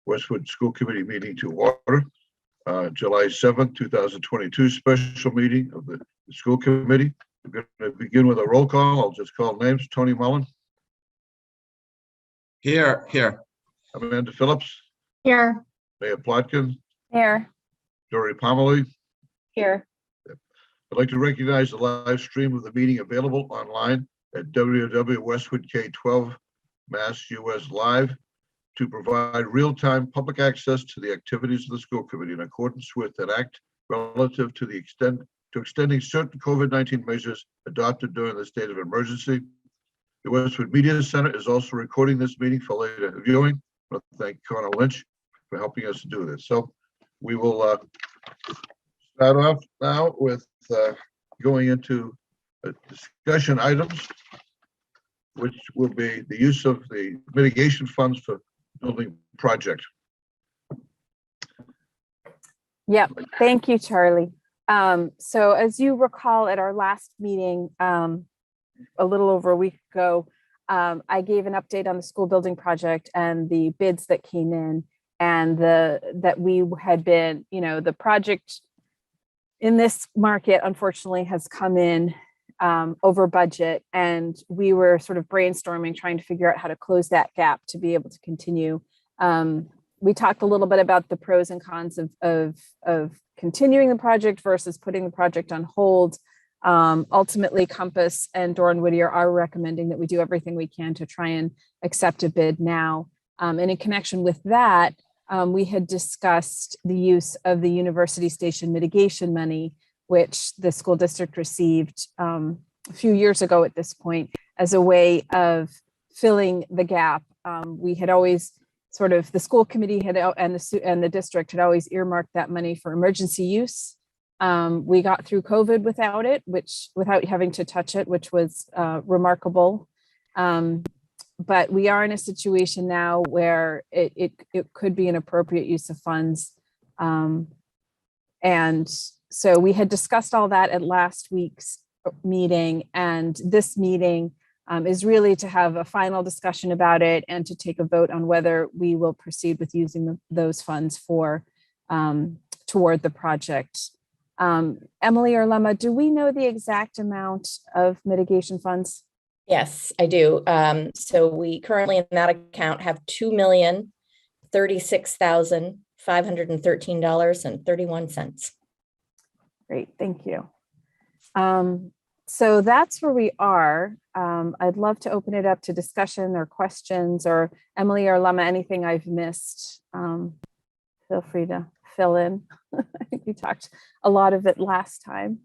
Westwood School Committee meeting to order. July 7th, 2022 special meeting of the school committee. We're going to begin with a roll call. I'll just call names. Tony Mullen. Here. Amanda Phillips. Here. Mayor Plotkin. Here. Dory Pomerly. Here. I'd like to recognize the live stream of the meeting available online at www.westwoodk12 Mass US Live to provide real-time public access to the activities of the school committee in accordance with an act relative to extending certain COVID-19 measures adopted during the state of emergency. The Westwood Media Center is also recording this meeting for later viewing. I want to thank Connor Lynch for helping us do this. So we will start off now with going into discussion items, which will be the use of the mitigation funds for building project. Yep. Thank you, Charlie. So as you recall at our last meeting, a little over a week ago, I gave an update on the school building project and the bids that came in, and that we had been, the project in this market unfortunately has come in over budget, and we were sort of brainstorming, trying to figure out how to close that gap to be able to continue. We talked a little bit about the pros and cons of continuing the project versus putting the project on hold. Ultimately, Compass and Doran Whittier are recommending that we do everything we can to try and accept a bid now. And in connection with that, we had discussed the use of the University Station mitigation money, which the school district received a few years ago at this point, as a way of filling the gap. We had always the school committee and the district had always earmarked that money for emergency use. We got through COVID without having to touch it, which was remarkable. But we are in a situation now where it could be an appropriate use of funds. And so we had discussed all that at last week's meeting, and this meeting is really to have a final discussion about it and to take a vote on whether we will proceed with using those funds for toward the project. Emily or Lemma, do we know the exact amount of mitigation funds? Yes, I do. So we currently in that account have $2,036,513.31. Great, thank you. So that's where we are. I'd love to open it up to discussion or questions, or Emily or Lemma, anything I've missed. Feel free to fill in. I think we talked a lot of it last time.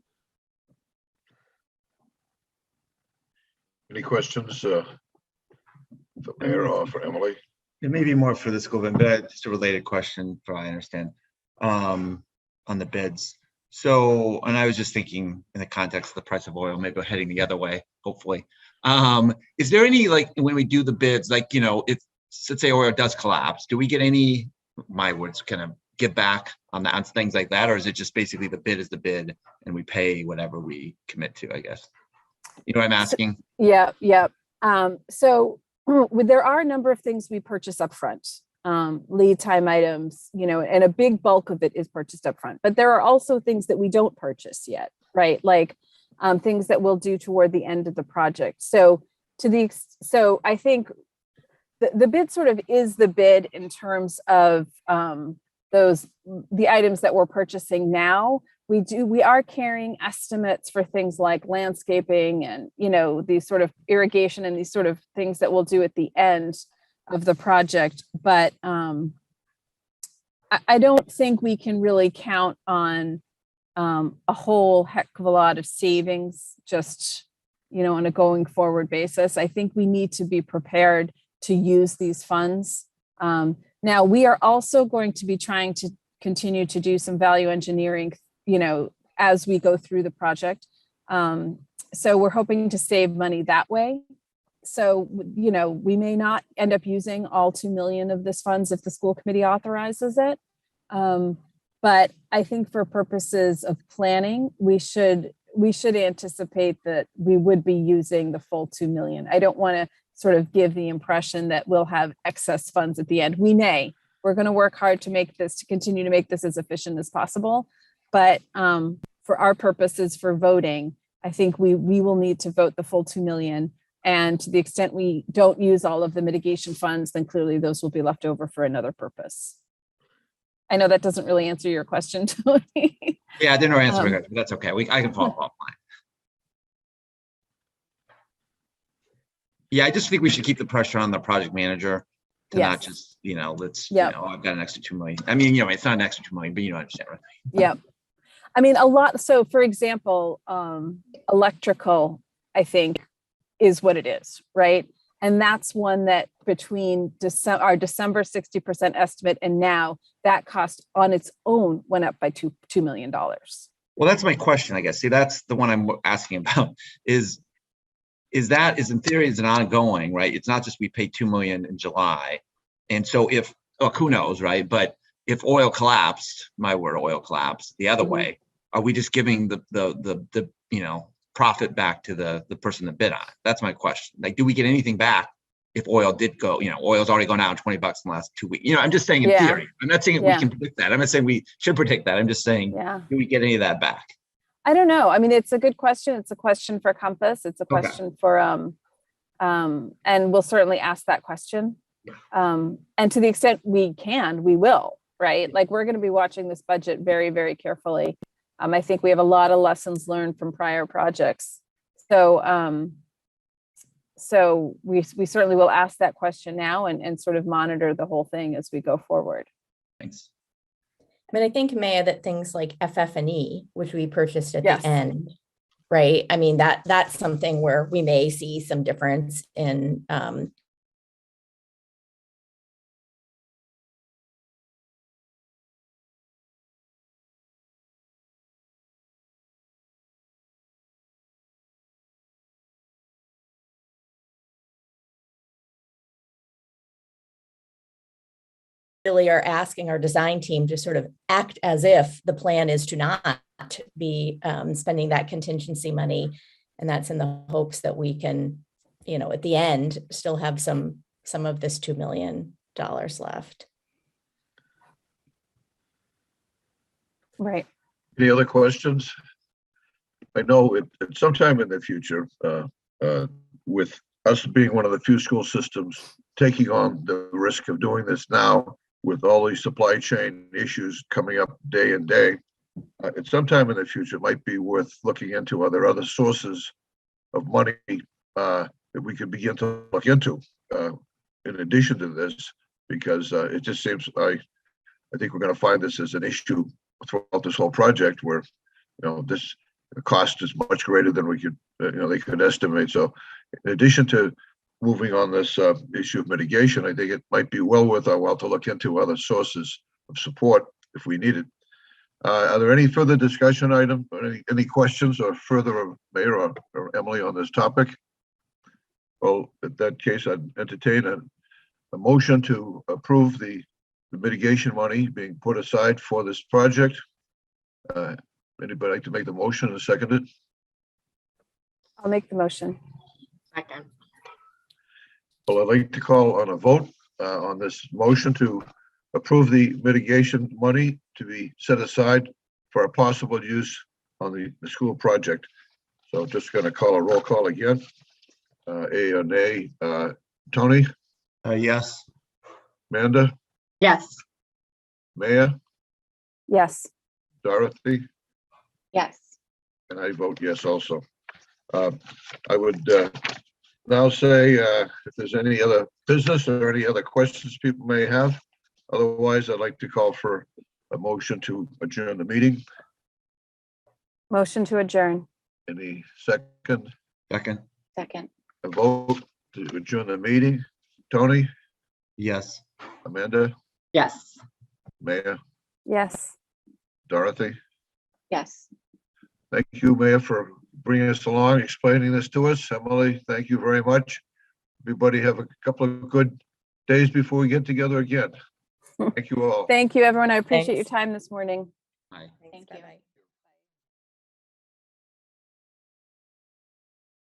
Any questions for Mayor or for Emily? It may be more for the school, but just a related question, for I understand, on the bids. So, and I was just thinking in the context of the price of oil, maybe heading the other way, hopefully. Is there any, like, when we do the bids, like, if, let's say oil does collapse, do we get any, my words, kind of give back on that, on things like that? Or is it just basically the bid is the bid and we pay whatever we commit to, I guess? You know what I'm asking? Yeah. So there are a number of things we purchase up front, lead time items, and a big bulk of it is purchased up front. But there are also things that we don't purchase yet, right? Like things that we'll do toward the end of the project. So I think the bid sort of is the bid in terms of the items that we're purchasing now. We are carrying estimates for things like landscaping and, these sort of irrigation and these sort of things that we'll do at the end of the project. But I don't think we can really count on a whole heck of a lot of savings just, on a going forward basis. I think we need to be prepared to use these funds. Now, we are also going to be trying to continue to do some value engineering as we go through the project. So we're hoping to save money that way. So, we may not end up using all 2 million of this funds if the school committee authorizes it. But I think for purposes of planning, we should anticipate that we would be using the full 2 million. I don't want to sort of give the impression that we'll have excess funds at the end. We may, we're going to work hard to continue to make this as efficient as possible. But for our purposes for voting, I think we will need to vote the full 2 million. And to the extent we don't use all of the mitigation funds, then clearly those will be left over for another purpose. I know that doesn't really answer your question, Tony. Yeah, I didn't know answer, but that's okay. I can follow up offline. Yeah, I just think we should keep the pressure on the project manager to not Yes. just, let's, Yep. I've got an extra 2 million. I mean, it's not an extra 2 million, but you understand, right? Yeah. I mean, a lot. So for example, electrical, I think, is what it is, right? And that's one that between our December 60% estimate and now, that cost on its own went up by $2 million. Well, that's my question, I guess. See, that's the one I'm asking about is in theory is an ongoing, right? It's not just we paid 2 million in July. And so who knows, right? But if oil collapsed, my word, oil collapsed the other way, are we just giving the profit back to the person that bid on it? That's my question. Like, do we get anything back if oil did go, oil's already gone down $20 in the last 2 weeks? I'm just saying in theory. I'm not saying we can predict that. I'm not saying we should predict that. I'm just saying, do we get any of that back? I don't know. I mean, it's a good question. It's a question for Compass. It's a question for, and we'll certainly ask that question. And to the extent we can, we will, right? Like, we're going to be watching this budget very, very carefully. I think we have a lot of lessons learned from prior projects. So, so we certainly will ask that question now and sort of monitor the whole thing as we go forward. Thanks. I mean, I think, Maya, that things like FF&E, which we purchased at Yes. the end, right? I mean, that's something where we may see some difference in really are asking our design team to sort of act as if the plan is to not be spending that contingency money. And that's in the hopes that we can, at the end, still have some of this $2 million left. Right. Any other questions? I know at sometime in the future, with us being one of the few school systems taking on the risk of doing this now, with all these supply chain issues coming up day and day, at some time in the future, it might be worth looking into other sources of money that we could begin to look into in addition to this, because it just seems I think we're going to find this as an issue throughout this whole project, where this cost is much greater than we could they could estimate. So, in addition to moving on this issue of mitigation, I think it might be well worth our while to look into other sources of support if we need it. Are there any further discussion item, or any questions or further of Mayor or Emily on this topic? Well, in that case, I'd entertain a motion to approve the mitigation money being put aside for this project. Anybody like to make the motion and second it? I'll make the motion. Second. Well, I'd like to call on a vote on this motion to approve the mitigation money to be set aside for a possible use on the school project. So just going to call a roll call again. A or nay. Tony, Yes. Amanda, Yes. Maya, Yes. Dorothy, Yes. and I vote yes also. I would now say if there's any other business or any other questions people may have. Otherwise, I'd like to call for a motion to adjourn the meeting. Motion to adjourn. Any second? Second. Second. A vote to adjourn the meeting. Tony, Yes. Amanda, Yes. Maya, Yes. Dorothy. Yes. Thank you, Mayor, for bringing us along, explaining this to us. Emily, thank you very much. Everybody have a couple of good days before we get together again. Thank you all. Thank you, everyone. I appreciate your Thanks. time this morning. Hi. Thank you.